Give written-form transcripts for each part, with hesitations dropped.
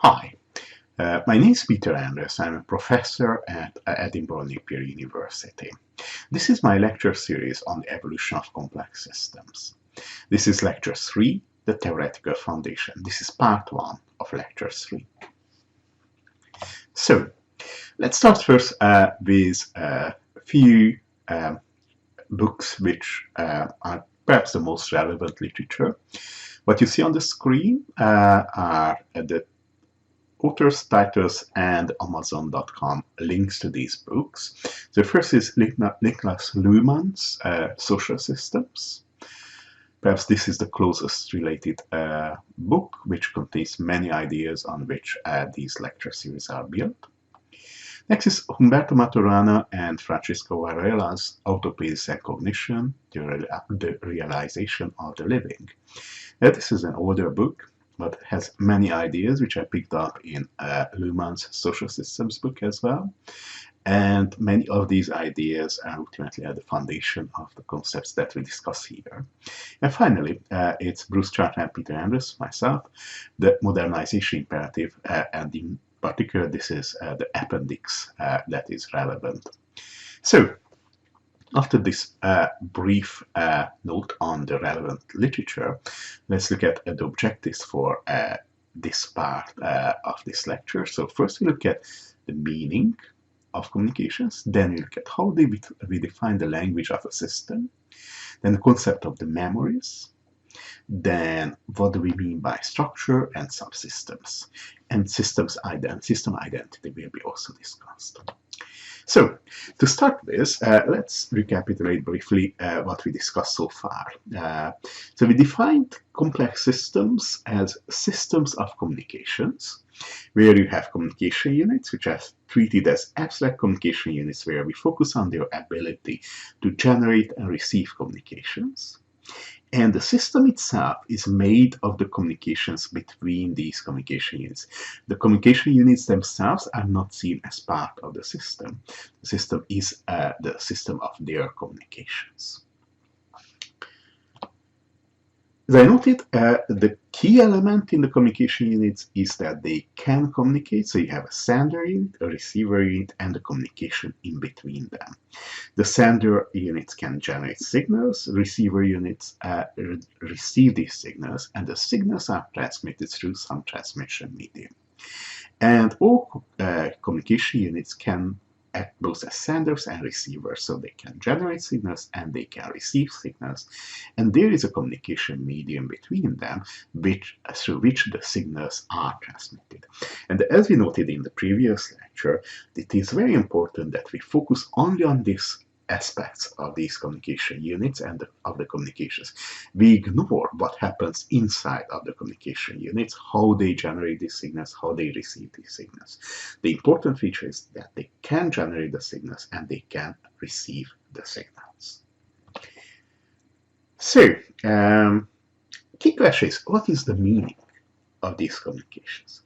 Hi, my name is Peter Andras. I'm a professor at Edinburgh Napier University. This is my lecture series on the evolution of complex systems. This is lecture 3, the theoretical foundation. This is part 1 of lecture 3. So, let's start first with a few books which are perhaps the most relevant literature. What you see on the screen are the authors, titles, and Amazon.com links to these books. The first is Niklas Luhmann's Social Systems. Perhaps this is the closest related book, which contains many ideas on which these lecture series are built. Next is Humberto Maturana and Francisco Varela's Autopoiesis and Cognition, the Realization of the Living. This is an older book, but has many ideas which I picked up in Luhmann's Social Systems book as well. And many of these ideas are ultimately at the foundation of the concepts that we discuss here. And finally, it's Bruce Charter and Peter Andras, myself, the Modernization Imperative, and in particular, this is the appendix that is relevant. So, after this brief note on the relevant literature, let's look at the objectives for this part of this lecture. So first we look at the meaning of communications, then we look at how we define the language of a system, then the concept of the memories, then what do we mean by structure and subsystems, and system identity will be also discussed. So, to start with, let's recapitulate briefly what we discussed so far. So we defined complex systems as systems of communications, where you have communication units, which are treated as abstract communication units, where we focus on their ability to generate and receive communications. And the system itself is made of the communications between these communication units. The communication units themselves are not seen as part of the system. The system is the system of their communications. As I noted, the key element in the communication units is that they can communicate. So you have a sender unit, a receiver unit, and the communication in between them. The sender units can generate signals, receiver units receive these signals, and the signals are transmitted through some transmission medium. And all communication units can act both as senders and receivers, so they can generate signals and they can receive signals, and there is a communication medium between them through which the signals are transmitted. And as we noted in the previous lecture, it is very important that we focus only on these aspects of these communication units and of the communications. We ignore what happens inside of the communication units, how they generate these signals, how they receive these signals. The important feature is that they can generate the signals and they can receive the signals. So, key question is, what is the meaning of these communications?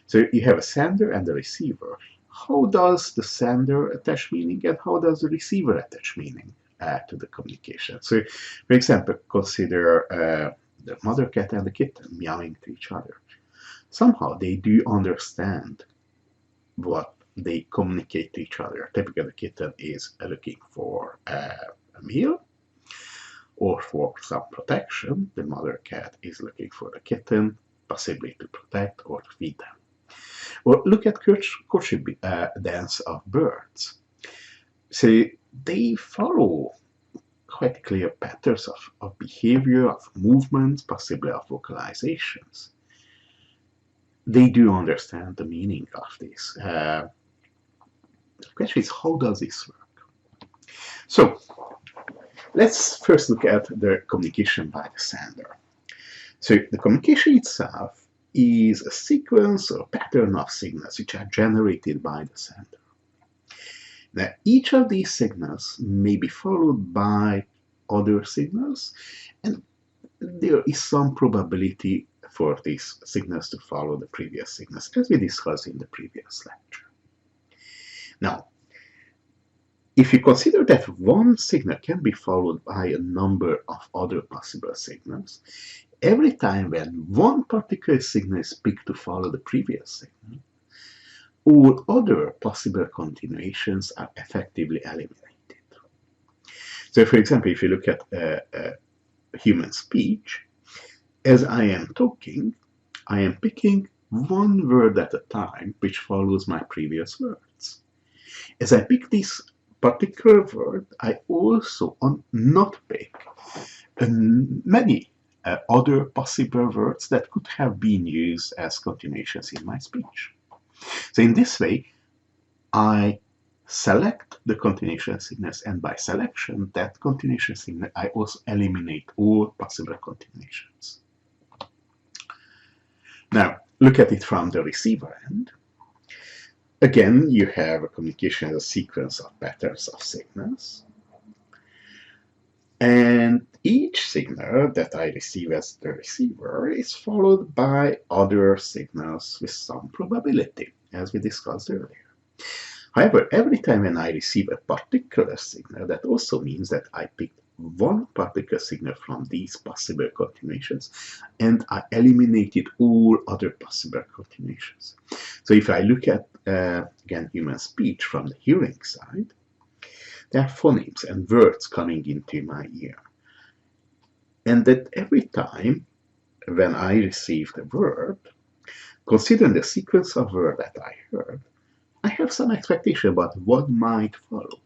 So you have a sender and a receiver. How does the sender attach meaning and how does the receiver attach meaning to the communication? So, for example, consider the mother cat and the kitten meowing to each other. Somehow they do understand what they communicate to each other. Typically, the kitten is looking for a meal or for some protection. The mother cat is looking for the kitten, possibly to protect or to feed them. Or look at courtship dance of birds. So they follow quite clear patterns of behavior, of movements, possibly of vocalizations. They do understand the meaning of this. The question is, how does this work? So let's first look at the communication by the sender. So the communication itself is a sequence or pattern of signals which are generated by the sender. Now, each of these signals may be followed by other signals, and there is some probability for these signals to follow the previous signals, as we discussed in the previous lecture. Now, if you consider that one signal can be followed by a number of other possible signals, every time when one particular signal is picked to follow the previous signal, all other possible continuations are effectively eliminated. So, for example, if you look at human speech, as I am talking, I am picking one word at a time which follows my previous words. As I pick this particular word, I also not pick many other possible words that could have been used as continuations in my speech. So in this way, I select the continuation signals, and by selection, that continuation signal, I also eliminate all possible continuations. Now, look at it from the receiver end. Again, you have a communication as a sequence of patterns of signals. And each signal that I receive as the receiver is followed by other signals with some probability, as we discussed earlier. However, every time when I receive a particular signal, that also means that I picked one particular signal from these possible continuations, and I eliminated all other possible continuations. So if I look at, again, human speech from the hearing side, there are phonemes and words coming into my ear. And that every time when I receive the word, considering the sequence of words that I heard, I have some expectation about what might follow.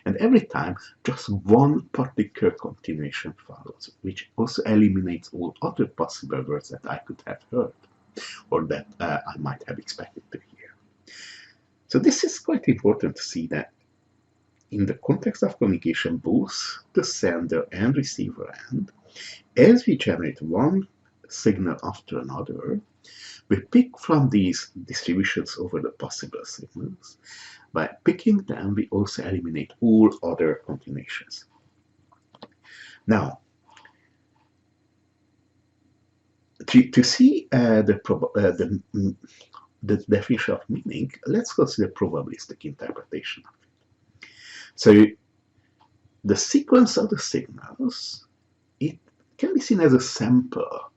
And every time, just one particular continuation follows, which also eliminates all other possible words that I could have heard or that I might have expected to hear. So this is quite important to see that in the context of communication, both the sender and receiver end, as we generate one signal after another, we pick from these distributions over the possible signals. By picking them, we also eliminate all other continuations. Now, to see the definition of meaning, let's consider probabilistic interpretation of it. So, the sequence of the signals, it can be seen as a sample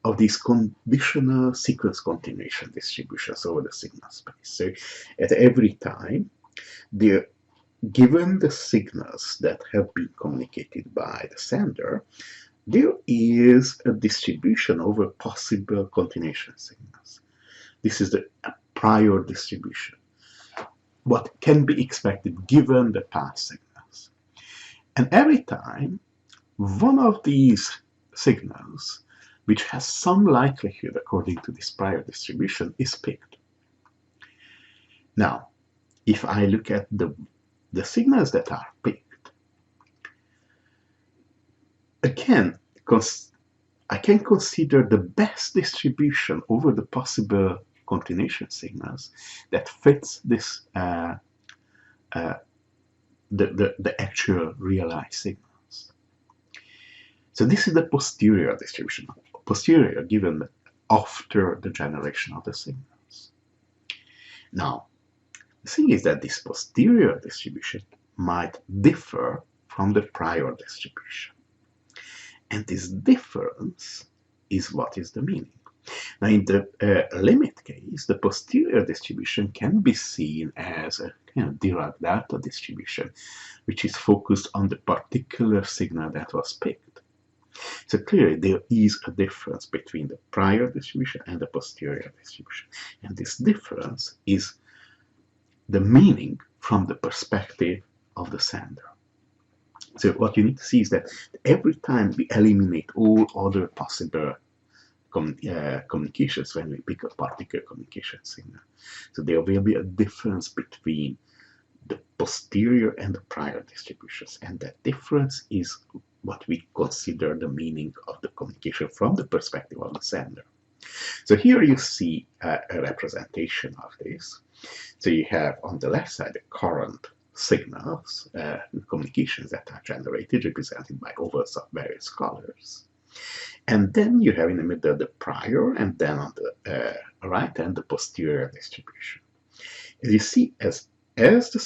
of these conditional sequence continuation distributions over the signal space. So at every time, given the signals that have been communicated by the sender, there is a distribution over possible continuation signals. This is the prior distribution, what can be expected given the past signals. And every time, one of these signals, which has some likelihood according to this prior distribution, is picked. Now, if I look at the signals that are picked, again, I can consider the best distribution over the possible continuation signals that fits this the actual realized signals. So this is the posterior distribution. Posterior given after the generation of the signals. Now, the thing is that this posterior distribution might differ from the prior distribution. And this difference is what is the meaning. Now, in the limit case, the posterior distribution can be seen as a kind of Dirac delta distribution, which is focused on the particular signal that was picked. So clearly there is a difference between the prior distribution and the posterior distribution. And this difference is the meaning from the perspective of the sender. So what you need to see is that every time we eliminate all other possible communications when we pick a particular communication signal. So there will be a difference between the posterior and the prior distributions. And that difference is what we consider the meaning of the communication from the perspective of the sender. So here you see a representation of this. So you have on the left side the current signals, communications that are generated, represented by ovals of various colors. And then you have in the middle the prior, and then on the right hand the posterior distribution. As you see, as the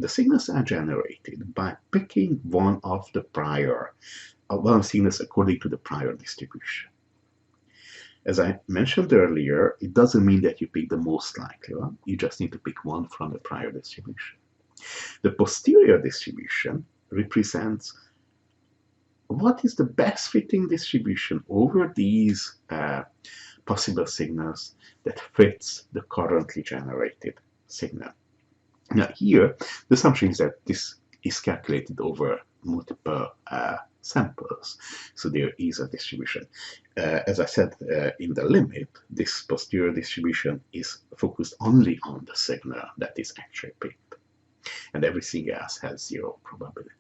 signals are generated by picking one of the prior, one signals according to the prior distribution. As I mentioned earlier, it doesn't mean that you pick the most likely one. You just need to pick one from the prior distribution. The posterior distribution represents what is the best fitting distribution over these possible signals that fits the currently generated signal. Now here, the assumption is that this is calculated over multiple samples, so there is a distribution. As I said in the limit, this posterior distribution is focused only on the signal that is actually picked, and everything else has zero probability.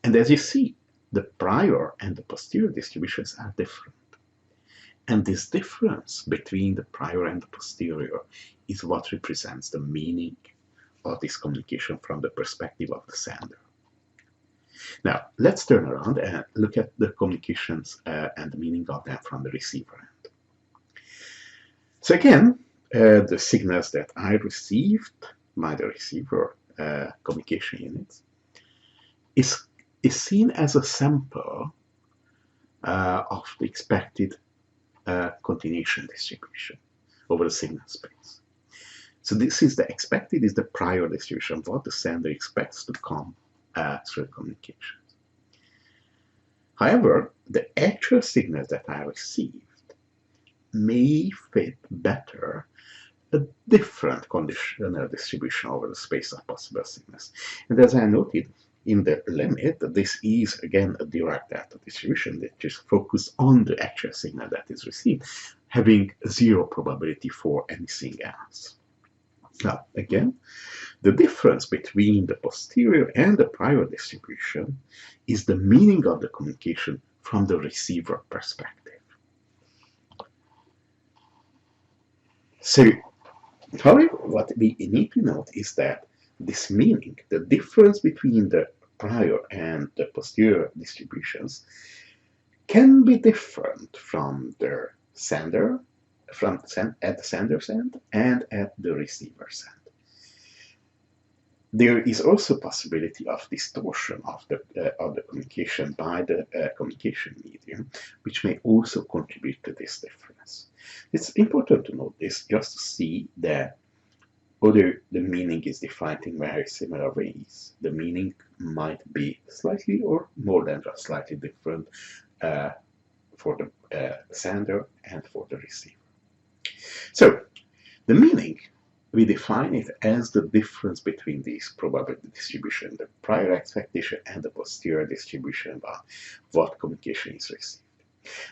And as you see, the prior and the posterior distributions are different. And this difference between the prior and the posterior is what represents the meaning of this communication from the perspective of the sender. Now, let's turn around and look at the communications and the meaning of them from the receiver end. So again, the signals that I received by the receiver communication units is seen as a sample of the expected continuation distribution over the signal space. So this is the expected, is the prior distribution, what the sender expects to come through communications. However, the actual signals that I received may fit better a different conditional distribution over the space of possible signals. And as I noted, in the limit, this is again a direct data distribution that is focused on the actual signal that is received, having zero probability for anything else. Now, again, the difference between the posterior and the prior distribution is the meaning of the communication from the receiver perspective. So, however, what we need to note is that this meaning, the difference between the prior and the posterior distributions, can be different from the sender, at the sender's end and at the receiver's end. There is also possibility of distortion of the communication by the communication medium, which may also contribute to this difference. It's important to note this just to see that although the meaning is defined in very similar ways, the meaning might be slightly or more than just slightly different for the sender and for the receiver. So, the meaning, we define it as the difference between these probability distribution, the prior expectation and the posterior distribution about what communication is received.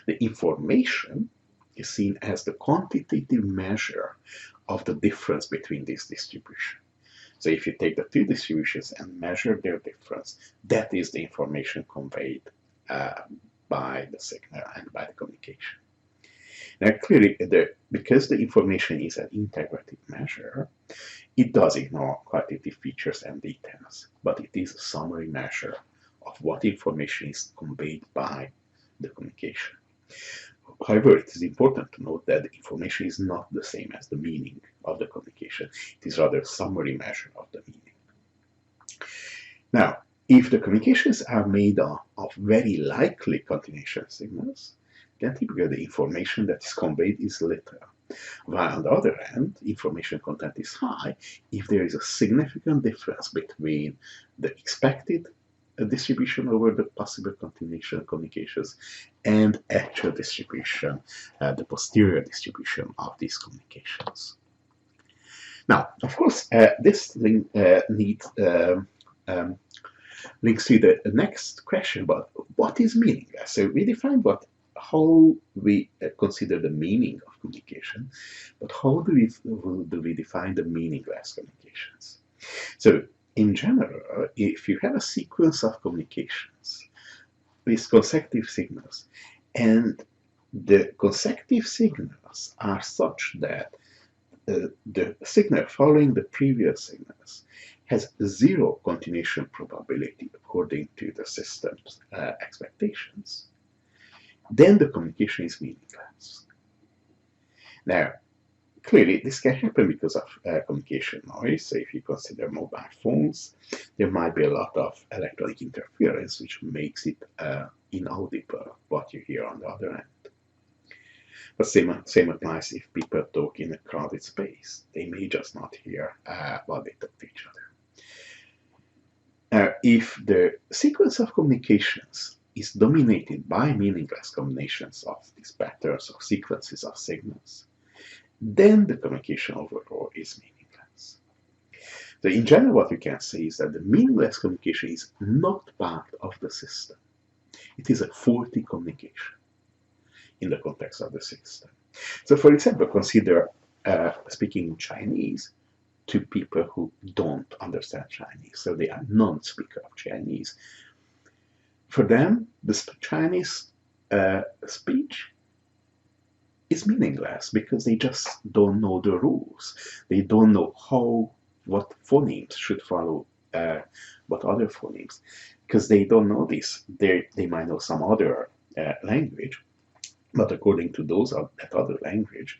The information is seen as the quantitative measure of the difference between these distributions. So if you take the two distributions and measure their difference, that is the information conveyed by the signal and by the communication. Now clearly, because the information is an integrative measure, it does ignore qualitative features and details, but it is a summary measure of what information is conveyed by the communication. However, it is important to note that the information is not the same as the meaning of the communication. It is rather a summary measure of the meaning. Now, if the communications are made of very likely continuation signals, then typically the information that is conveyed is little. While on the other hand, information content is high if there is a significant difference between the expected distribution over the possible continuation communications and actual distribution, the posterior distribution of these communications. Now, of course, this links to the next question about what is meaningless. So we defined how we consider the meaning of communication, but how do we define the meaningless communications? So in general, if you have a sequence of communications with consecutive signals, and the consecutive signals are such that the signal following the previous signals has zero continuation probability according to the system's expectations, then the communication is meaningless. Now, clearly, this can happen because of communication noise. So if you consider mobile phones, there might be a lot of electronic interference, which makes it inaudible what you hear on the other end. The same applies if people talk in a crowded space. They may just not hear what they talk to each other. If the sequence of communications is dominated by meaningless combinations of these patterns or sequences of signals, then the communication overall is meaningless. So in general, what we can say is that the meaningless communication is not part of the system. It is a faulty communication in the context of the system. So for example, consider speaking Chinese to people who don't understand Chinese. So they are non-speaker of Chinese. For them, the Chinese speech is meaningless because they just don't know the rules. They don't know what phonemes should follow what other phonemes, because they don't know this. They might know some other language, but according to that other language,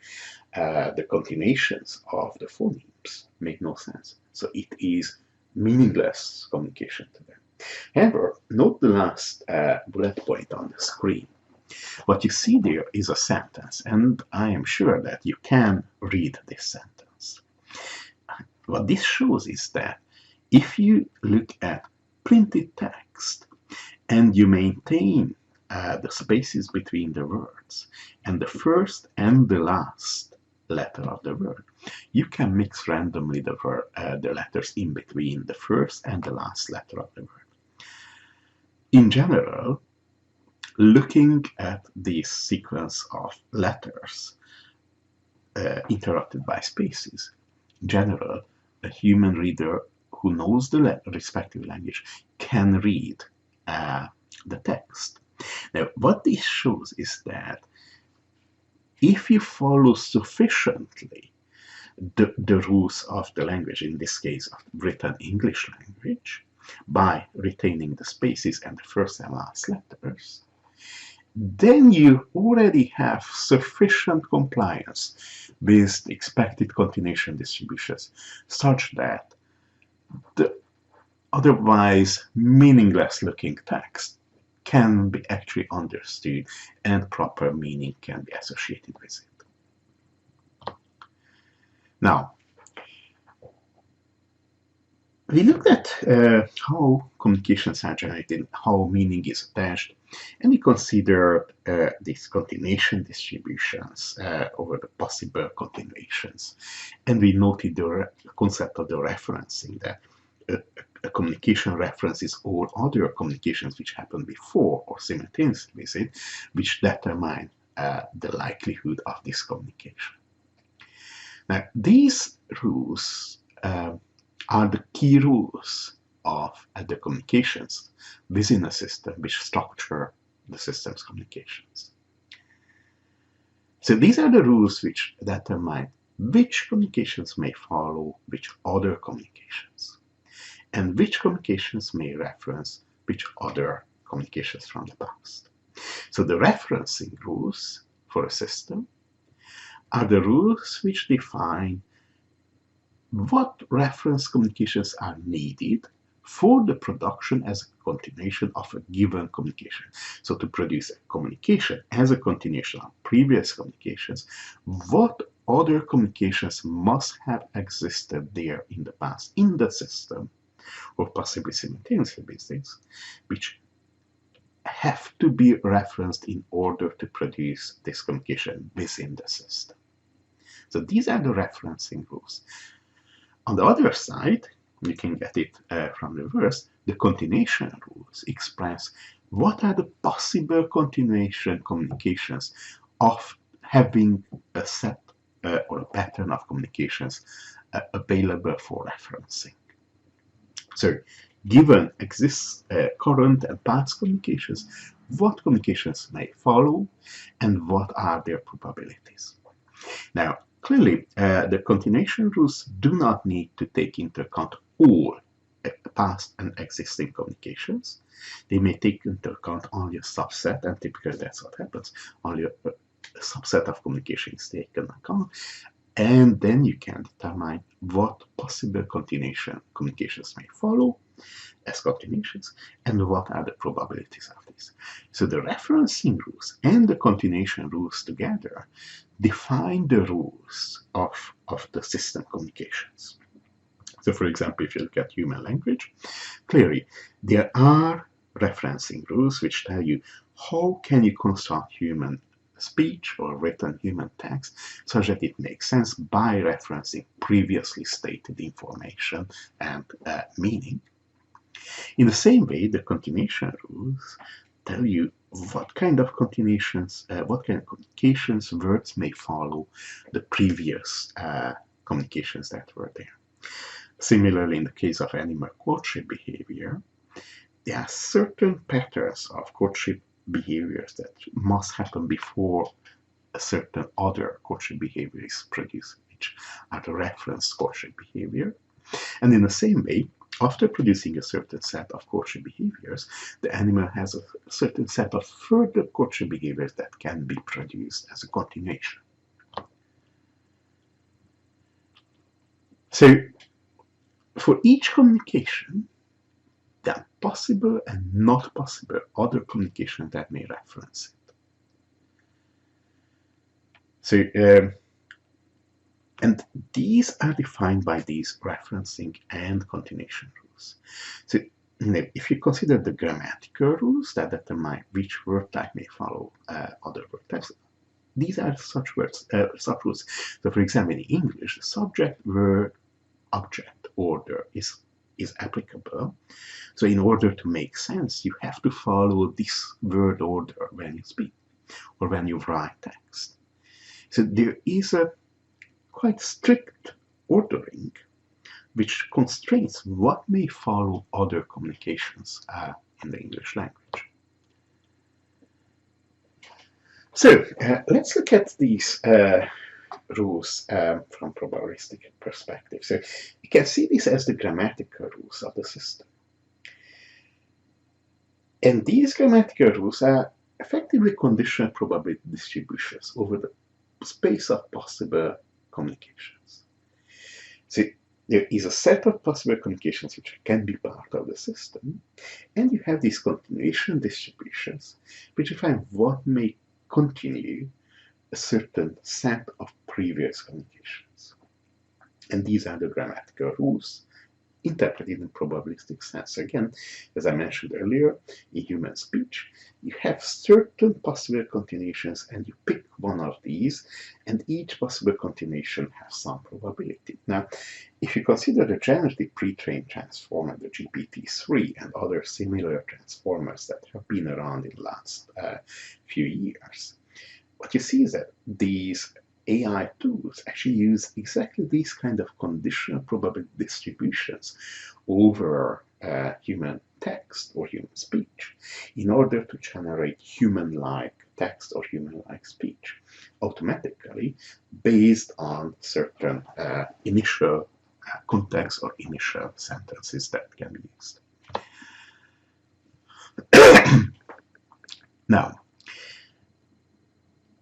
the continuations of the phonemes make no sense. So it is meaningless communication to them. However, note the last bullet point on the screen. What you see there is a sentence, and I am sure that you can read this sentence. What this shows is that if you look at printed text and you maintain the spaces between the words and the first and the last letter of the word, you can mix randomly the letters in between the first and the last letter of the word. In general, looking at this sequence of letters interrupted by spaces, in general, a human reader who knows the respective language can read the text. Now, what this shows is that if you follow sufficiently the rules of the language, in this case of written English language, by retaining the spaces and the first and last letters, then you already have sufficient compliance with the expected continuation distributions such that the otherwise meaningless looking text can be actually understood and proper meaning can be associated with it. Now, we looked at how communications are generated, how meaning is attached, and we considered these continuation distributions over the possible continuations. And we noted the concept of the referencing, that a communication references all other communications which happen before or simultaneously with it, which determine the likelihood of this communication. Now, these rules are the key rules of the communications within a system which structure the system's communications. So these are the rules which determine which communications may follow which other communications, and which communications may reference which other communications from the past. So the referencing rules for a system are the rules which define what reference communications are needed for the production as a continuation of a given communication. So to produce a communication as a continuation of previous communications, what other communications must have existed there in the past in the system, or possibly simultaneously with things, which have to be referenced in order to produce this communication within the system. So these are the referencing rules. On the other side, you can get it from reverse, the continuation rules express what are the possible continuation communications of having a set or a pattern of communications available for referencing. So given current and past communications, what communications may follow and what are their probabilities. Now, clearly, the continuation rules do not need to take into account all past and existing communications. They may take into account only a subset, and typically that's what happens. Only a subset of communication is taken into account, and then you can determine what possible continuation communications may follow as continuations, and what are the probabilities of this. So the referencing rules and the continuation rules together define the rules of the system communications. So for example, if you look at human language, clearly there are referencing rules which tell you how can you construct human speech or written human text such that it makes sense by referencing previously stated information and meaning. In the same way, the continuation rules tell you what kind of communications words may follow the previous communications that were there. Similarly, in the case of animal courtship behavior, there are certain patterns of courtship behaviors that must happen before a certain other courtship behavior is produced, which are the reference courtship behavior. And in the same way, after producing a certain set of courtship behaviors, the animal has a certain set of further courtship behaviors that can be produced as a continuation. So, for each communication, there are possible and not possible other communications that may reference it. So, and these are defined by these referencing and continuation rules. So, if you consider the grammatical rules that determine which word type may follow other word types, these are such rules. So, for example, in English, the subject, verb, object order is applicable. So in order to make sense, you have to follow this word order when you speak or when you write text. So there is a quite strict ordering which constrains what may follow other communications in the English language. So let's look at these rules from probabilistic perspective. So you can see this as the grammatical rules of the system. And these grammatical rules are effectively conditional probability distributions over the space of possible communications. So there is a set of possible communications which can be part of the system, and you have these continuation distributions which define what may continue a certain set of previous communications. And these are the grammatical rules interpreted in probabilistic sense. Again, as I mentioned earlier, in human speech, you have certain possible continuations and you pick one of these, and each possible continuation has some probability. Now, if you consider the generative pre-trained transformer, the GPT-3, and other similar transformers that have been around in the last few years, what you see is that these AI tools actually use exactly these kind of conditional probability distributions over human text or human speech in order to generate human-like text or human-like speech automatically based on certain initial context or initial sentences that can be used. Now,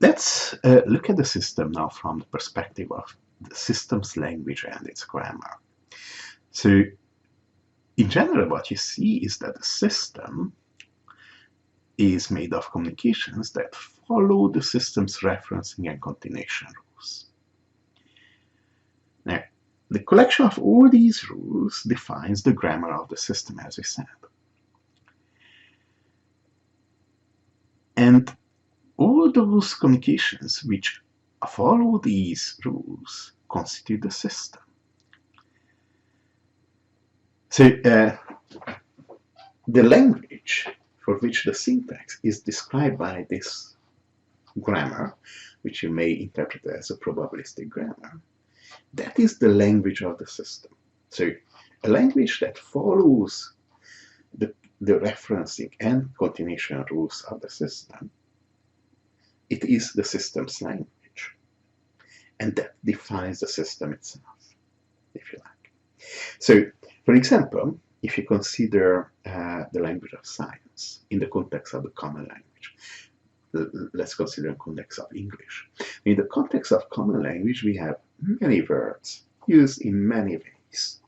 let's look at the system now from the perspective of the system's language and its grammar. So, in general, what you see is that the system is made of communications that follow the system's referencing and continuation rules. Now, the collection of all these rules defines the grammar of the system, as we said. And all those communications which follow these rules constitute the system. So the language for which the syntax is described by this grammar, which you may interpret as a probabilistic grammar, that is the language of the system. So a language that follows the referencing and continuation rules of the system, it is the system's language. And that defines the system itself, if you like. So, for example, if you consider the language of science in the context of the common language, let's consider the context of English. In the context of common language, we have many words used in many ways.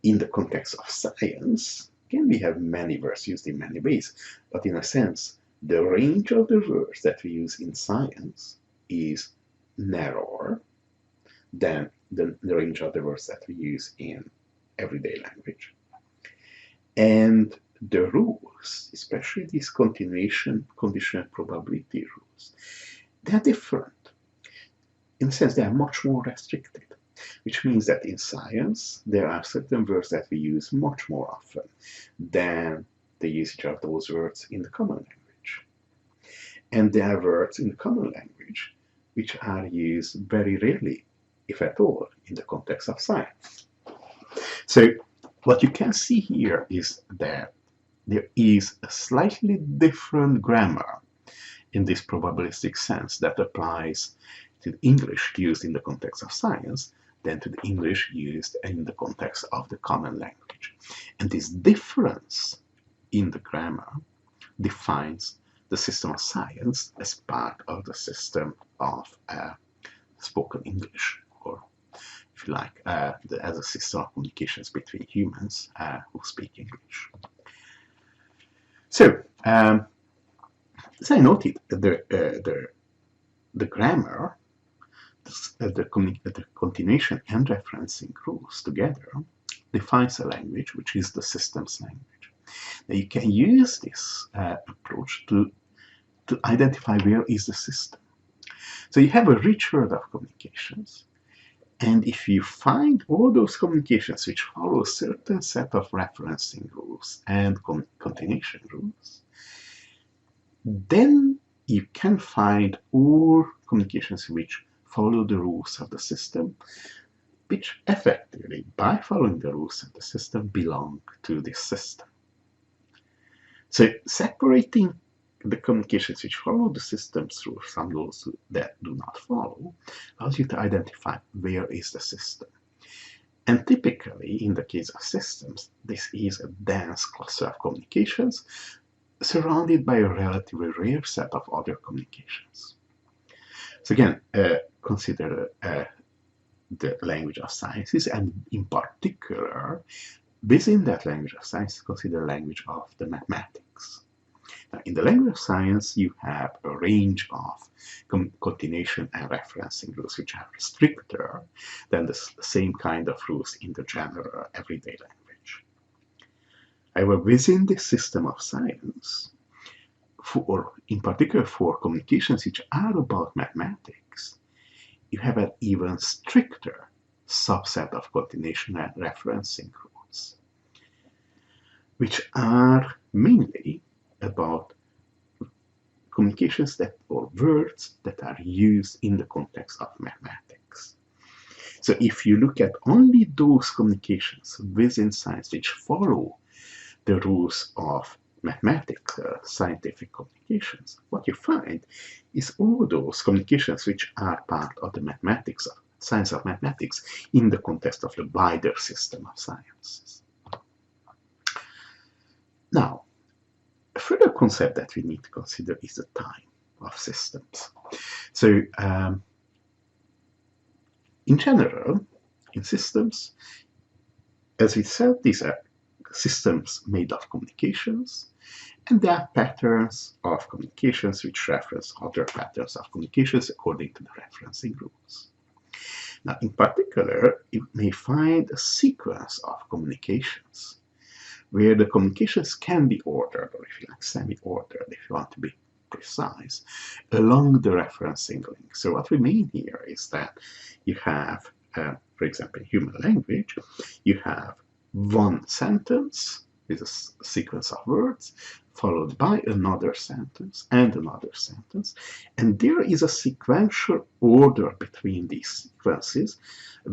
in the context of science, can we have many words used in many ways, but in a sense, the range of the words that we use in science is narrower than the range of the words that we use in everyday language. And the rules, especially these continuation, conditional probability rules, they are different. In a sense, they are much more restricted, which means that in science, there are certain words that we use much more often than the usage of those words in the common language. And there are words in the common language which are used very rarely, if at all, in the context of science. So what you can see here is that there is a slightly different grammar in this probabilistic sense that applies to the English used in the context of science than to the English used in the context of the common language. And this difference in the grammar defines the system of science as part of the system of spoken English, or if you like, as a system of communications between humans who speak English. So, as I noted, the grammar, the continuation and referencing rules together defines a language, which is the system's language. Now you can use this approach to identify where is the system. So you have a rich world of communications, and if you find all those communications which follow a certain set of referencing rules and continuation rules, then you can find all communications which follow the rules of the system, which effectively, by following the rules of the system, belong to this system. So separating the communications which follow the system's rules from those that do not follow allows you to identify where is the system. And typically, in the case of systems, this is a dense cluster of communications surrounded by a relatively rare set of other communications. So again, consider the language of sciences, and in particular, within that language of science, consider the language of the mathematics. Now, in the language of science, you have a range of continuation and referencing rules which are stricter than the same kind of rules in the general everyday language. However, within the system of science, in particular for communications which are about mathematics, you have an even stricter subset of continuation and referencing rules, which are mainly about communications or words that are used in the context of mathematics. So if you look at only those communications within science which follow the rules of mathematics, scientific communications, what you find is all those communications which are part of the mathematics, science of mathematics, in the context of the wider system of sciences. Now, a further concept that we need to consider is the time of systems. So, in general, in systems, as we said, these are systems made of communications, and there are patterns of communications which reference other patterns of communications according to the referencing rules. Now, in particular, you may find a sequence of communications where the communications can be ordered, or if you like, semi-ordered, if you want to be precise, along the referencing link. So what we mean here is that you have, for example, in human language, you have one sentence with a sequence of words, followed by another sentence and another sentence, and there is a sequential order between these sequences,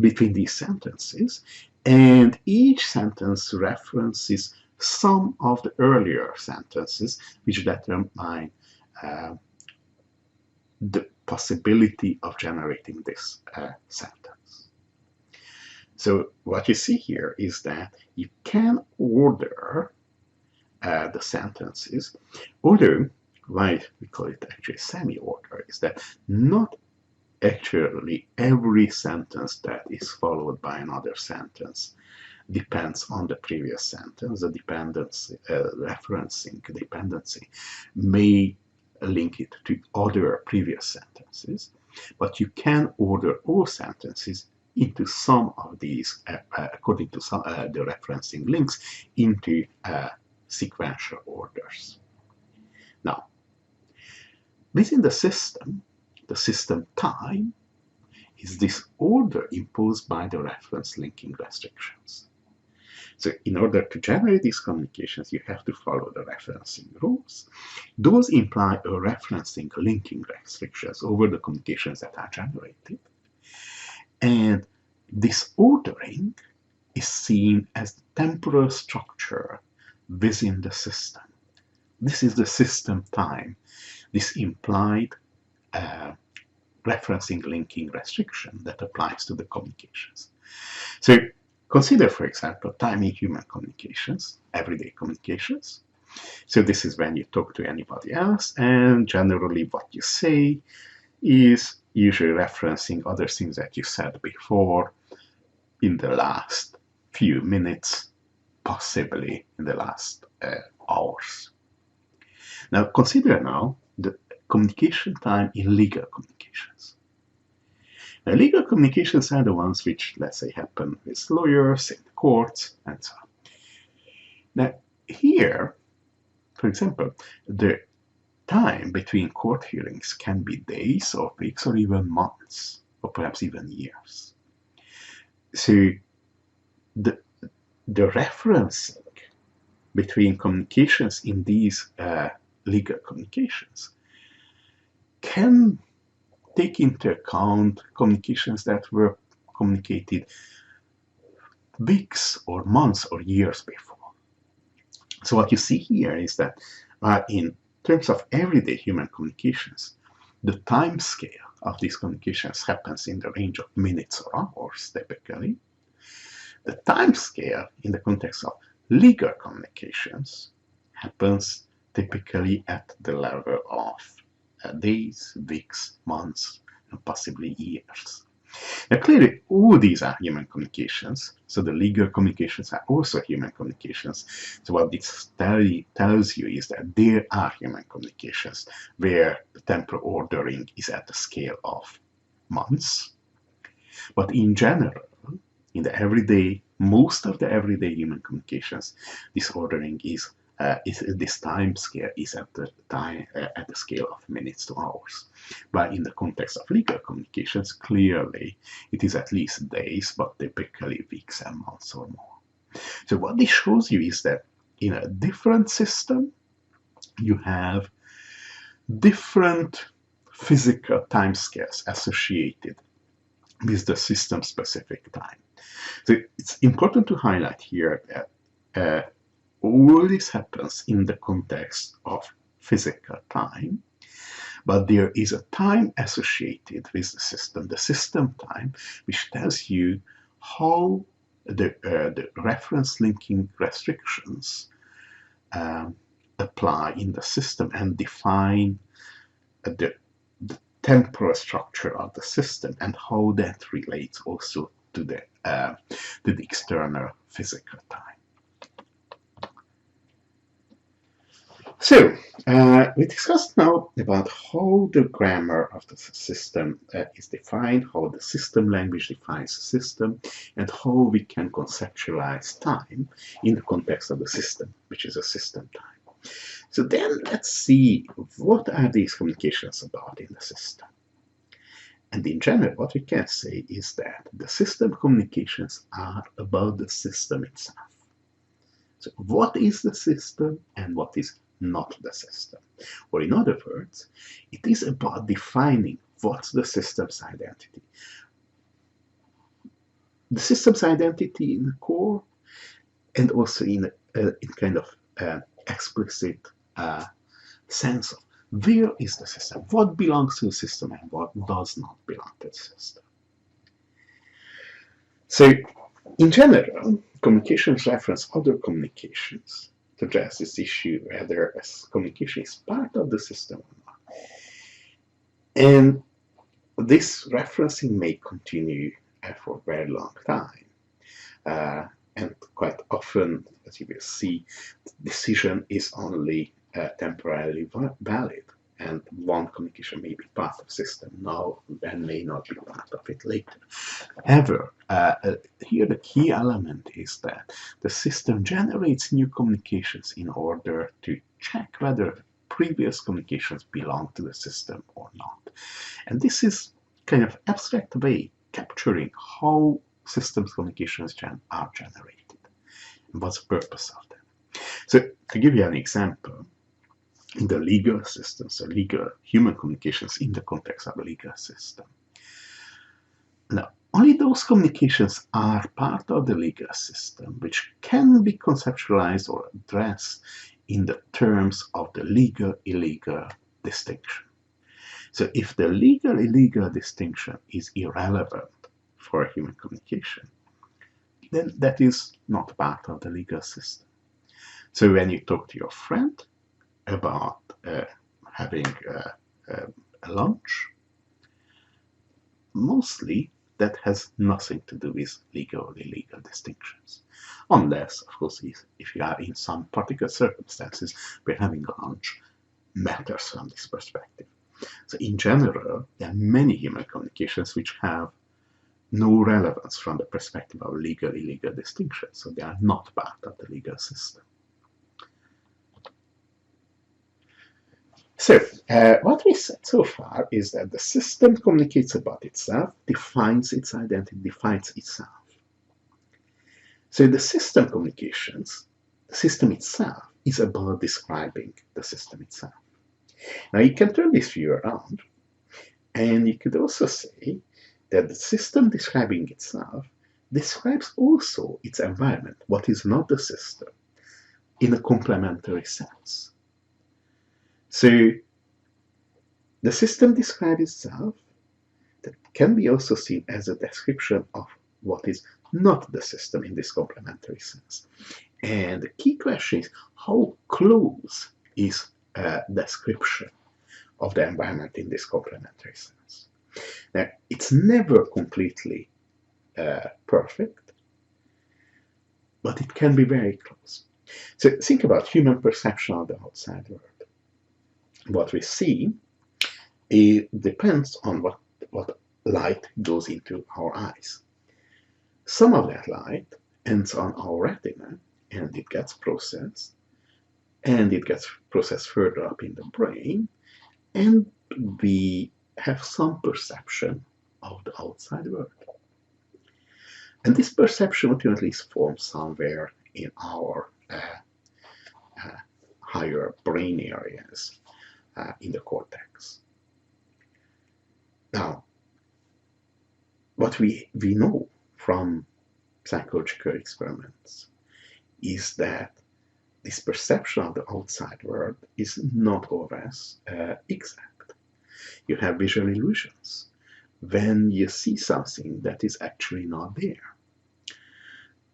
between these sentences, and each sentence references some of the earlier sentences which determine the possibility of generating this sentence. So what you see here is that you can order the sentences, although why we call it actually semi-order is that not actually every sentence that is followed by another sentence depends on the previous sentence. The dependency, referencing dependency may link it to other previous sentences, but you can order all sentences into some of these, according to some, the referencing links, into sequential orders. Now, within the system time is this order imposed by the reference linking restrictions. So in order to generate these communications, you have to follow the referencing rules. Those imply a referencing linking restrictions over the communications that are generated. And this ordering is seen as the temporal structure within the system. This is the system time, this implied referencing linking restriction that applies to the communications. So consider, for example, time in human communications, everyday communications. So this is when you talk to anybody else, and generally what you say is usually referencing other things that you said before in the last few minutes, possibly in the last hours. Now consider now the communication time in legal communications. Now, legal communications are the ones which, let's say, happen with lawyers, in courts, and so on. Now, here, for example, the time between court hearings can be days or weeks or even months, or perhaps even years. So the referencing between communications in these legal communications can take into account communications that were communicated weeks or months or years before. So what you see here is that in terms of everyday human communications, the time scale of these communications happens in the range of minutes or hours, typically. The time scale in the context of legal communications happens typically at the level of days, weeks, months, and possibly years. Now clearly all these are human communications, so the legal communications are also human communications. So what this tells you is that there are human communications where the temporal ordering is at the scale of months, but in general, in the everyday, most of the everyday human communications, this ordering is this time scale is at the scale of minutes to hours. But in the context of legal communications, clearly it is at least days, but typically weeks and months or more. So what this shows you is that in a different system, you have different physical timescales associated with the system-specific time. So it's important to highlight here that all this happens in the context of physical time, but there is a time associated with the system time, which tells you how the reference linking restrictions apply in the system and define the temporal structure of the system and how that relates also to the external physical time. So, we discussed now about how the grammar of the system is defined, how the system language defines the system, and how we can conceptualize time in the context of the system, which is a system time. So then let's see what are these communications about in the system. And in general, what we can say is that the system communications are about the system itself. So what is the system and what is not the system? Or in other words, it is about defining what's the system's identity. The system's identity in the core and also in kind of explicit sense of where is the system, what belongs to the system and what does not belong to the system. So in general, communications reference other communications to address this issue whether a communication is part of the system or not. And this referencing may continue for a very long time. and quite often, as you will see, the decision is only temporarily valid, and one communication may be part of the system now and may not be part of it later. However, here the key element is that the system generates new communications in order to check whether previous communications belong to the system or not. And this is kind of abstract way capturing how systems communications are generated and what's the purpose of them. So to give you an example, in the legal system, so legal human communications in the context of a legal system. Now, only those communications are part of the legal system which can be conceptualized or addressed in the terms of the legal-illegal distinction. So if the legal-illegal distinction is irrelevant for human communication, then that is not part of the legal system. So when you talk to your friend about having a lunch, mostly that has nothing to do with legal or illegal distinctions. Unless, of course, if you are in some particular circumstances where having a lunch matters from this perspective. So in general, there are many human communications which have no relevance from the perspective of legal-illegal distinctions, so they are not part of the legal system. So, what we said so far is that the system communicates about itself, defines its identity, defines itself. So the system communications, the system itself, is about describing the system itself. Now you can turn this view around, and you could also say that the system describing itself describes also its environment, what is not the system, in a complementary sense. So the system describes itself, that can be also seen as a description of what is not the system in this complementary sense. And the key question is, how close is a description of the environment in this complementary sense? Now, it's never completely perfect, but it can be very close. So think about human perception of the outside world. What we see, it depends on what light goes into our eyes. Some of that light ends on our retina and it gets processed, and it gets processed further up in the brain, and we have some perception of the outside world. And this perception ultimately is formed somewhere in our higher brain areas in the cortex. Now, what we know from psychological experiments is that this perception of the outside world is not always exact. You have visual illusions when you see something that is actually not there.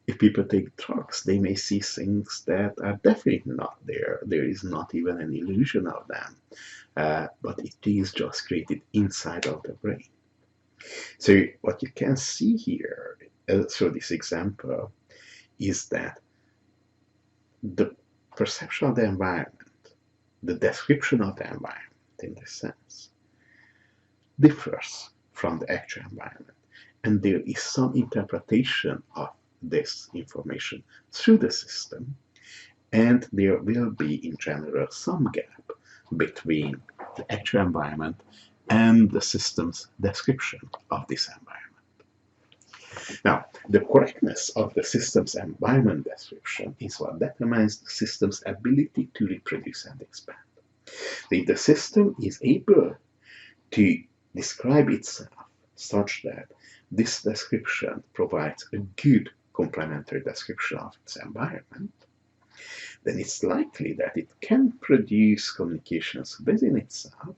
If people take drugs, they may see things that are definitely not there. There is not even an illusion of them, but it is just created inside of the brain. So what you can see here through this example is that the perception of the environment, the description of the environment in this sense, differs from the actual environment. And there is some interpretation of this information through the system, and there will be in general some gap between the actual environment and the system's description of this environment. Now, the correctness of the system's environment description is what determines the system's ability to reproduce and expand. If the system is able to describe itself such that this description provides a good complementary description of its environment, then it's likely that it can produce communications within itself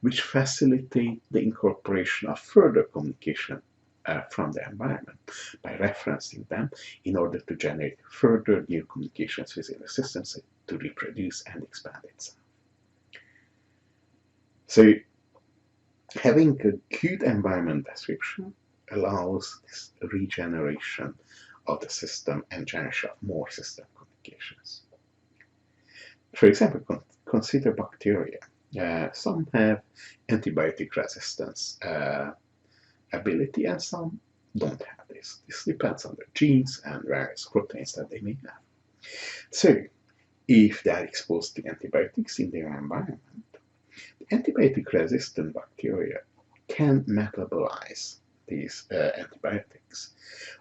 which facilitate the incorporation of further communication from the environment by referencing them in order to generate further new communications within the system to reproduce and expand itself. So having a good environment description allows this regeneration of the system and generation of more system communications. For example, consider bacteria. Some have antibiotic resistance ability and some don't have this. This depends on the genes and various proteins that they may have. So, if they are exposed to antibiotics in their environment, antibiotic-resistant bacteria can metabolize these antibiotics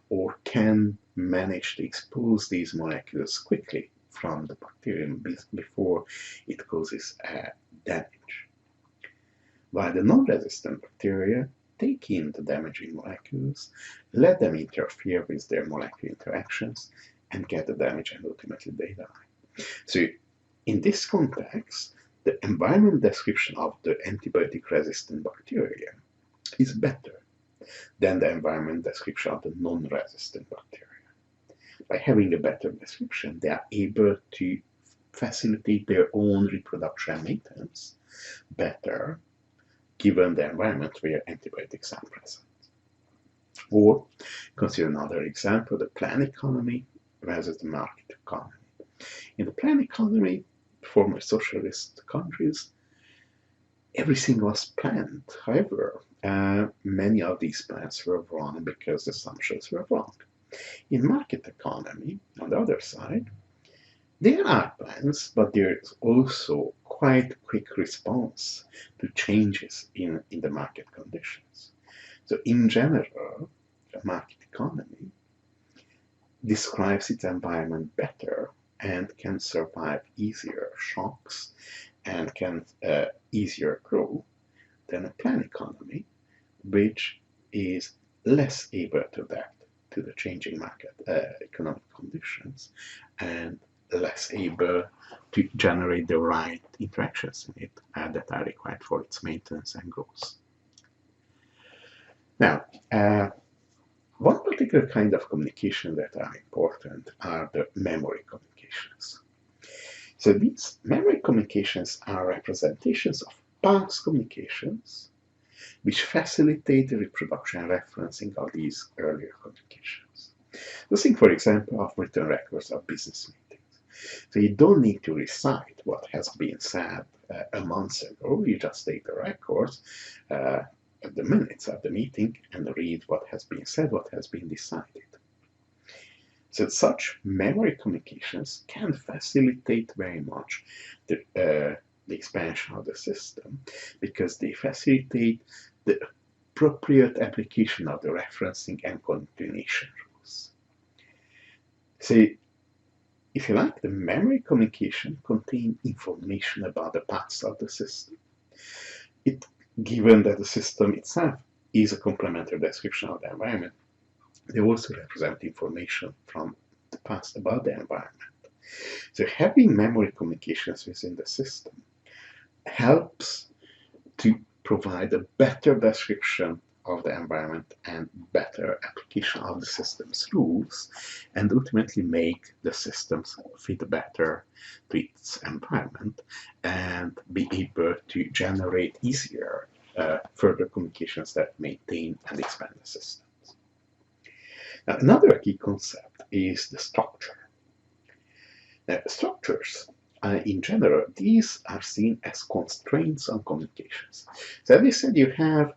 or can manage to expose these molecules quickly from the bacterium before it causes damage. While the non-resistant bacteria take in the damaging molecules, let them interfere with their molecular interactions, and get the damage, and ultimately they die. So in this context, the environment description of the antibiotic-resistant bacteria is better than the environment description of the non-resistant bacteria. By having a better description, they are able to facilitate their own reproduction and maintenance better given the environment where antibiotics are present. Or consider another example, the plan economy versus the market economy. In the plan economy, former socialist countries, everything was planned. However, many of these plans were wrong because the assumptions were wrong. In market economy, on the other side, there are plans, but there is also quite quick response to changes in the market conditions. So in general, the market economy describes its environment better and can survive easier shocks and can easier grow than a plan economy, which is less able to adapt to the changing market economic conditions and less able to generate the right interactions in it that are required for its maintenance and growth. Now, one particular kind of communication that are important are the memory communications. So these memory communications are representations of past communications which facilitate the reproduction and referencing of these earlier communications. So think, for example, of written records of business meetings. So you don't need to recite what has been said a month ago. You just take the records, the minutes of the meeting, and read what has been said, what has been decided. So such memory communications can facilitate very much the expansion of the system because they facilitate the appropriate application of the referencing and continuation rules. So if you like, the memory communication contains information about the parts of the system. Given that the system itself is a complementary description of the environment, they also represent information from the past about the environment. So having memory communications within the system helps to provide a better description of the environment and better application of the system's rules, and ultimately make the systems fit better to its environment and be able to generate easier further communications that maintain and expand the systems. Now, another key concept is the structure. Now, structures, in general, these are seen as constraints on communications. So as we said, you have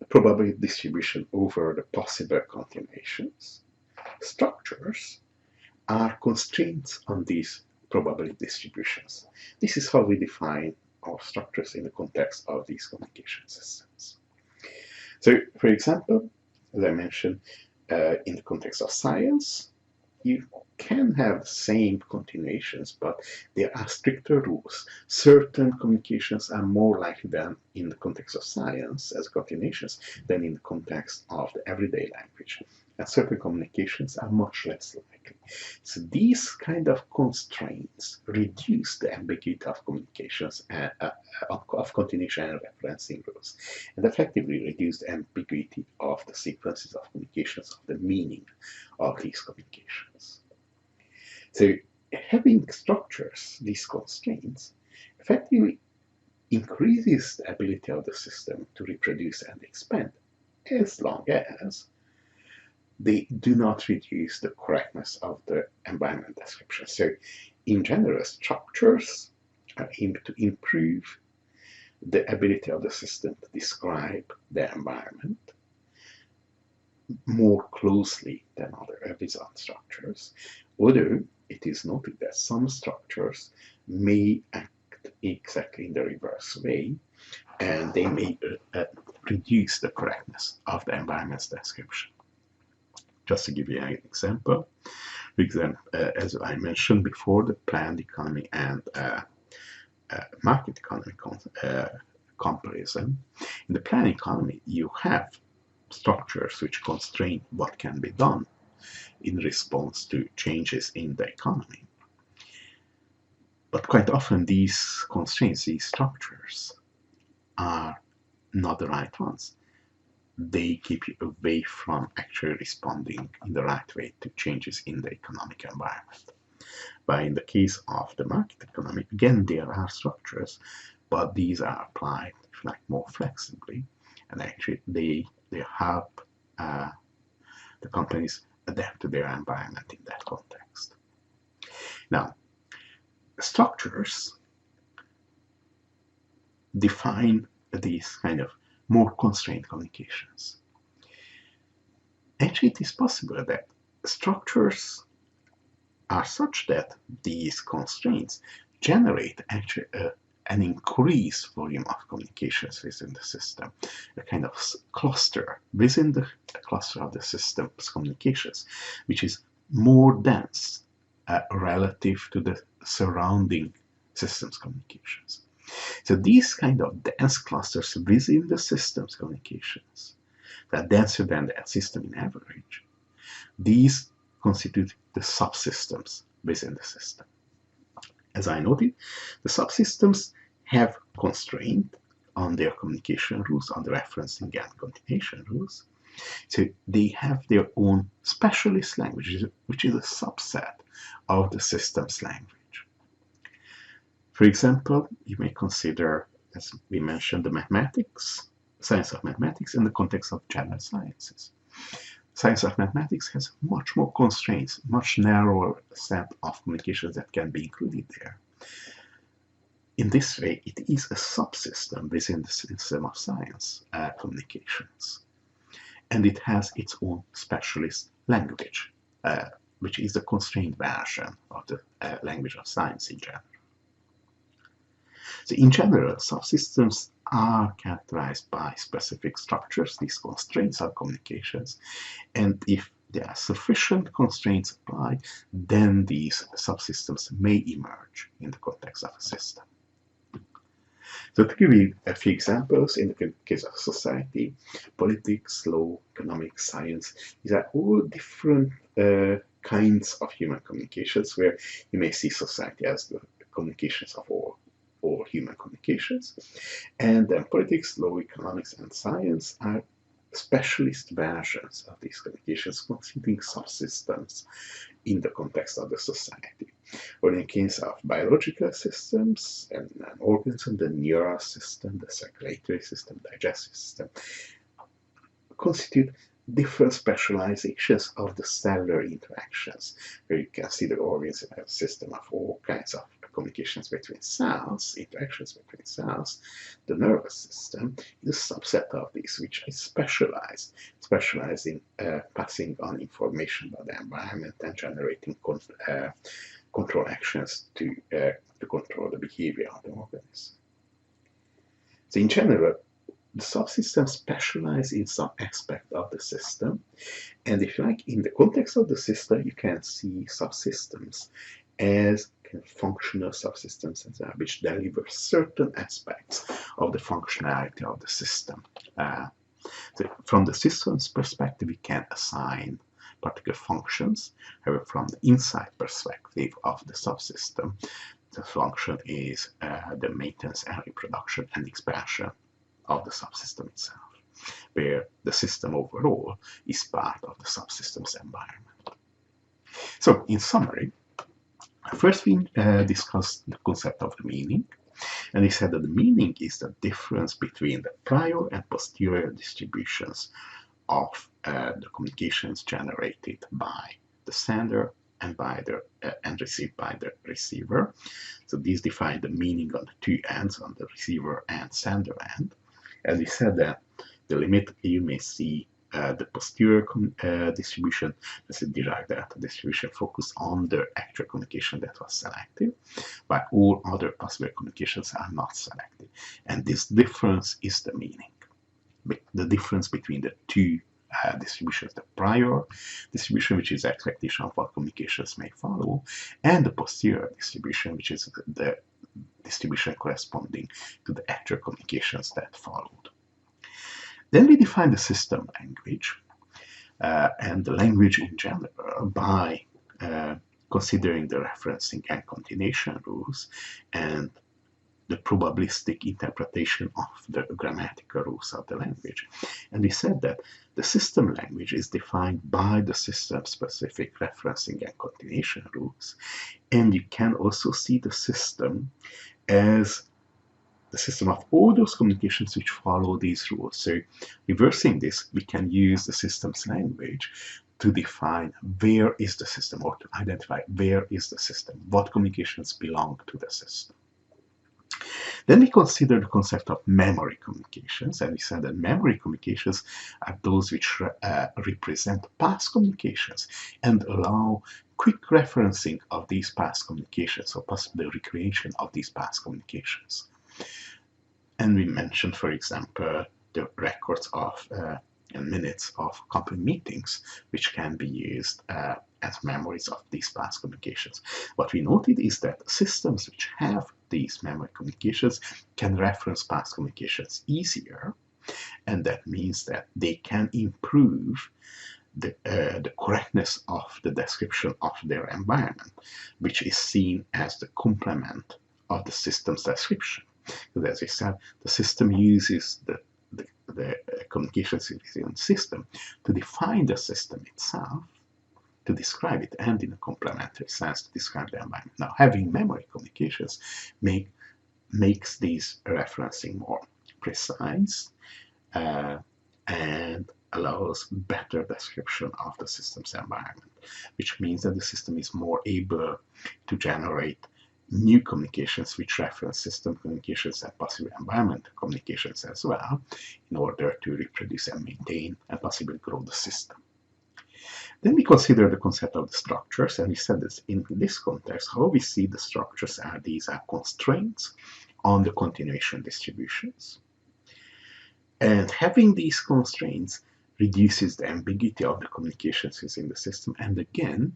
probability distribution over the possible continuations. Structures are constraints on these probability distributions. This is how we define our structures in the context of these communication systems. So, for example, as I mentioned, in the context of science, you can have the same continuations, but there are stricter rules. Certain communications are more likely than in the context of science as continuations than in the context of the everyday language. And certain communications are much less likely. So these kind of constraints reduce the ambiguity of communications and of continuation and referencing rules, and effectively reduce the ambiguity of the sequences of communications, of the meaning of these communications. So having structures, these constraints, effectively increases the ability of the system to reproduce and expand, as long as they do not reduce the correctness of the environment description. So in general, structures are aimed to improve the ability of the system to describe the environment more closely than other design structures, although it is noted that some structures may act exactly in the reverse way, and they may reduce the correctness of the environment's description. Just to give you an example, as I mentioned before, the planned economy and market economy comparison. In the planned economy, you have structures which constrain what can be done in response to changes in the economy. But quite often these constraints, these structures, are not the right ones. They keep you away from actually responding in the right way to changes in the economic environment. But in the case of the market economy, again, there are structures, but these are applied more flexibly, and actually they help the companies adapt to their environment in that context. Now, structures define these kind of more constrained communications. Actually, it is possible that structures are such that these constraints generate actually an increased volume of communications within the system, a kind of cluster within the cluster of the system's communications, which is more dense relative to the surrounding system's communications. So these kind of dense clusters within the system's communications, that are denser than the system in average, these constitute the subsystems within the system. As I noted, the subsystems have constraint on their communication rules, on the referencing and continuation rules. So they have their own specialist language, which is a subset of the system's language. For example, you may consider, as we mentioned, the mathematics, science of mathematics in the context of general sciences. Science of mathematics has much more constraints, much narrower set of communications that can be included there. In this way, it is a subsystem within the system of science communications. And it has its own specialist language, which is the constrained version of the language of science in general. So in general, subsystems are characterized by specific structures, these constraints on communications, and if there are sufficient constraints applied, then these subsystems may emerge in the context of a system. So to give you a few examples, in the case of society, politics, law, economics, science, these are all different kinds of human communications where you may see society as the communications of all human communications. And then politics, law, economics, and science are specialist versions of these communications constituting subsystems in the context of the society. Or in the case of biological systems and an organism, the neural system, the circulatory system, digestive system, constitute different specializations of the cellular interactions, where you can see the organism has a system of all kinds of communications between cells, interactions between cells. The nervous system is a subset of these, which is specialized in passing on information about the environment and generating control actions to control the behavior of the organism. So in general, the subsystems specialize in some aspect of the system, and if you like, in the context of the system, you can see subsystems as functional subsystems as well, which deliver certain aspects of the functionality of the system. So from the system's perspective, we can assign particular functions. However, from the inside perspective of the subsystem, the function is the maintenance and reproduction and expansion of the subsystem itself, where the system overall is part of the subsystem's environment. So, in summary, first we discussed the concept of the meaning, and we said that the meaning is the difference between the prior and posterior distributions of the communications generated by the sender and and received by the receiver. So these define the meaning on the two ends, on the receiver and sender end. And we said that the limit, you may see the posterior distribution. This is derived data distribution focused on the actual communication that was selected, but all other possible communications are not selected. And this difference is the meaning. The difference between the two distributions, the prior distribution, which is the expectation of what communications may follow, and the posterior distribution, which is the distribution corresponding to the actual communications that followed. Then we define the system language and the language in general by considering the referencing and continuation rules and the probabilistic interpretation of the grammatical rules of the language. And we said that the system language is defined by the system-specific referencing and continuation rules, and you can also see the system as the system of all those communications which follow these rules. So reversing this, we can use the system's language to define where is the system, or to identify where is the system, what communications belong to the system. Then we consider the concept of memory communications, and we said that memory communications are those which represent past communications and allow quick referencing of these past communications, or possibly recreation of these past communications. And we mentioned, for example, the records of and minutes of company meetings, which can be used as memories of these past communications. What we noted is that systems which have these memory communications can reference past communications easier, and that means that they can improve the correctness of the description of their environment, which is seen as the complement of the system's description. Because as we said, the system uses the communications system to define the system itself, to describe it, and in a complementary sense to describe the environment. Now, having memory communications makes these referencing more precise and allows better description of the system's environment, which means that the system is more able to generate new communications which reference system communications and possibly environment communications as well, in order to reproduce and maintain and possibly grow the system. Then we consider the concept of the structures, and we said this in this context, how we see the structures are these are constraints on the continuation distributions. And having these constraints reduces the ambiguity of the communications within the system, and again,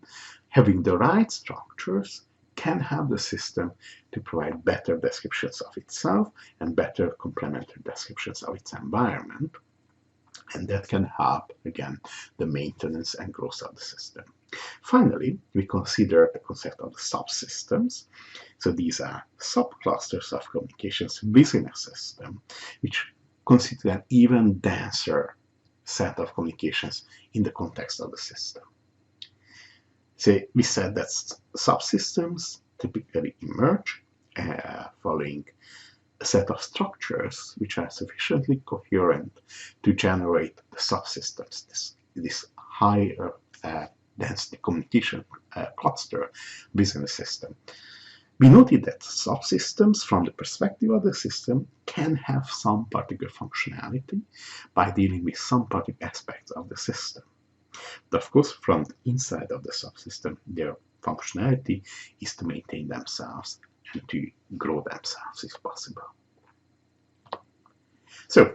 having the right structures can help the system to provide better descriptions of itself and better complementary descriptions of its environment. And that can help, again, the maintenance and growth of the system. Finally, we consider the concept of the subsystems. So these are subclusters of communications within a system, which constitute an even denser set of communications in the context of the system. So we said that subsystems typically emerge following a set of structures which are sufficiently coherent to generate the subsystems, this higher density communication cluster within the system. We noted that subsystems, from the perspective of the system, can have some particular functionality by dealing with some particular aspects of the system. But of course, from the inside of the subsystem, their functionality is to maintain themselves and to grow themselves if possible. So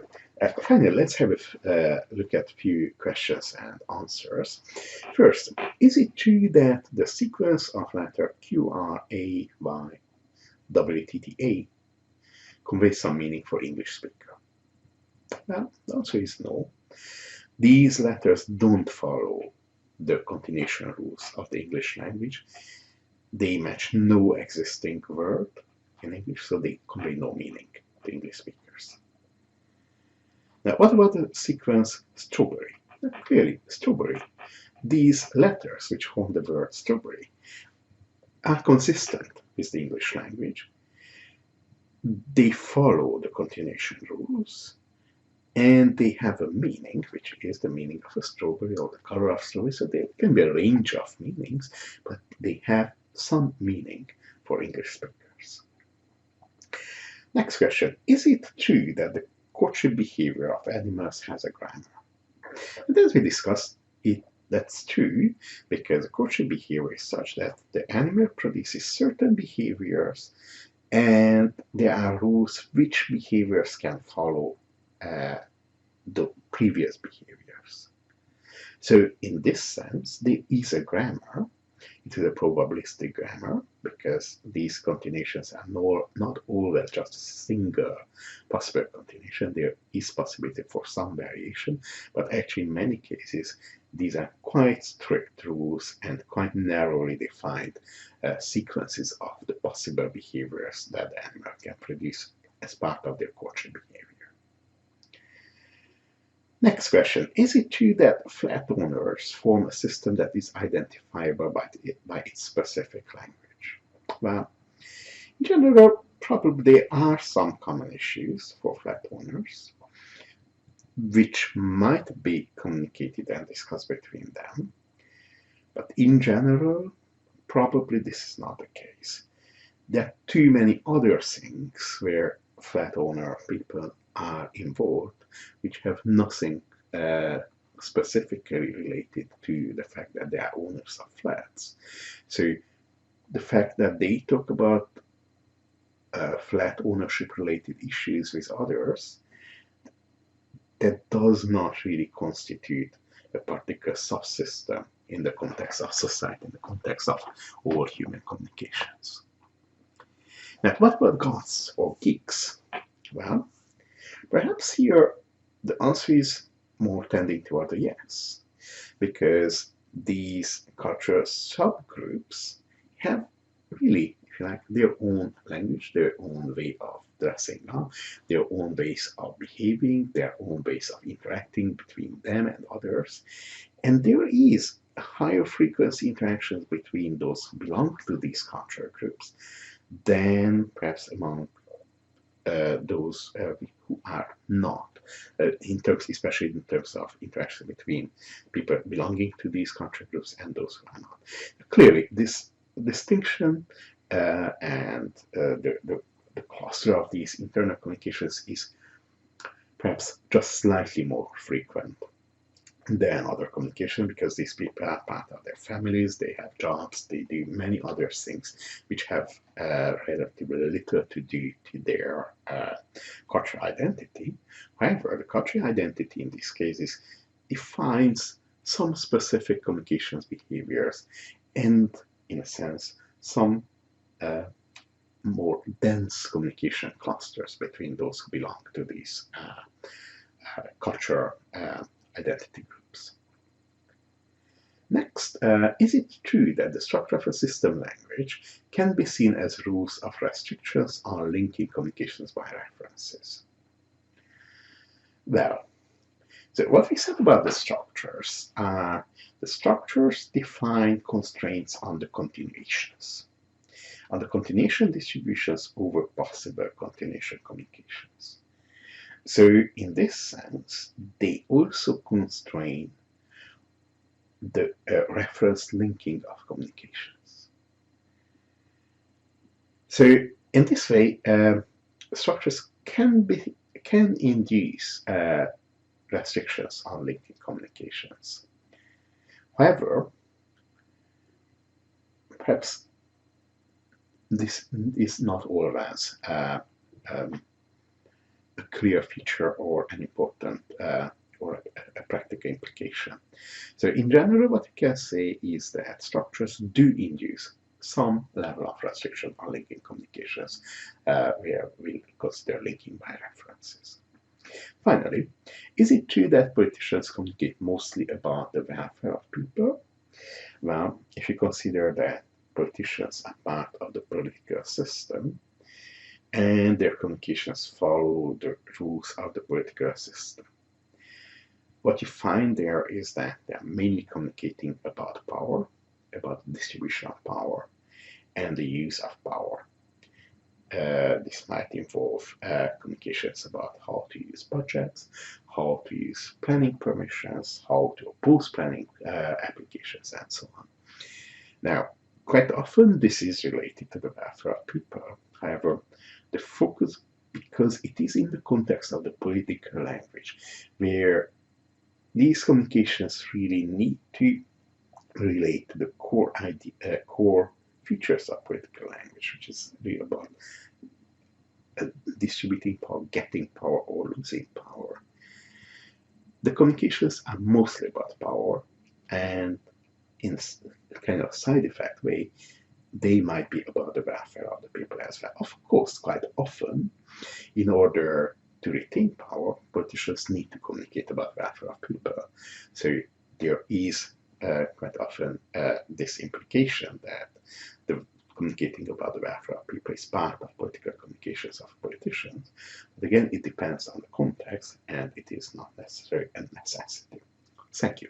finally, let's have a look at a few questions and answers. First, is it true that the sequence of letter Q, R, A, Y, W, T, T, A conveys some meaning for English speaker? Well, the answer is no. These letters don't follow the continuation rules of the English language. They match no existing word in English, so they convey no meaning to English speakers. Now, what about the sequence strawberry? Clearly, strawberry. These letters, which form the word strawberry, are consistent with the English language. They follow the continuation rules, and they have a meaning, which is the meaning of a strawberry or the color of strawberry. So there can be a range of meanings, but they have some meaning for English speakers. Next question. Is it true that the courtship behavior of animals has a grammar? And as we discussed, that's true because courtship behavior is such that the animal produces certain behaviors and there are rules which behaviors can follow the previous behaviors. So in this sense, there is a grammar. It is a probabilistic grammar because these continuations are not always just a single possible continuation. There is possibility for some variation, but actually in many cases these are quite strict rules and quite narrowly defined sequences of the possible behaviors that the animal can produce as part of their courtship behavior. Next question. Is it true that flat owners form a system that is identifiable by its specific language? Well, in general, probably there are some common issues for flat owners, which might be communicated and discussed between them. But in general, probably this is not the case. There are too many other things where flat owner people are involved which have nothing specifically related to the fact that they are owners of flats. So the fact that they talk about flat ownership related issues with others, that does not really constitute a particular subsystem in the context of society, in the context of all human communications. Now, what about gods or geeks? Well, perhaps here the answer is more tending toward a yes, because these cultural subgroups have really, if you like, their own language, their own way of dressing up, their own ways of behaving, their own ways of interacting between them and others. And there is a higher frequency interactions between those who belong to these cultural groups than perhaps among those who are not, especially in terms of interaction between people belonging to these cultural groups and those who are not. Clearly, this distinction and the cluster of these internal communications is perhaps just slightly more frequent than other communication because these people are part of their families, they have jobs, they do many other things which have relatively little to do to their cultural identity. However, the cultural identity in these cases defines some specific communications behaviors and, in a sense, some more dense communication clusters between those who belong to these cultural identity groups. Next, is it true that the structure of a system language can be seen as rules of restrictions or linking communications by references? Well, so what we said about the structures define constraints on the continuations, on the continuation distributions over possible continuation communications. So in this sense, they also constrain the reference linking of communications. So in this way, structures can induce restrictions on linking communications. However, perhaps this is not always a clear feature or an important or a practical implication. So in general, what we can say is that structures do induce some level of restriction on linking communications where we consider linking by references. Finally, is it true that politicians communicate mostly about the welfare of people? Well, if you consider that politicians are part of the political system, and their communications follow the rules of the political system. What you find there is that they are mainly communicating about power, about the distribution of power, and the use of power. This might involve communications about how to use budgets, how to use planning permissions, how to oppose planning applications, and so on. Now, quite often this is related to the welfare of people. However, the focus, because it is in the context of the political language, where these communications really need to relate to the core features of political language, which is really about distributing power, getting power, or losing power. The communications are mostly about power, and in a kind of side effect way, they might be about the welfare of the people as well. Of course, quite often, in order to retain power, politicians need to communicate about the welfare of people. So there is quite often this implication that the communicating about the welfare of people is part of political communications of politicians. But again, it depends on the context, and it is not necessarily a necessity. Thank you.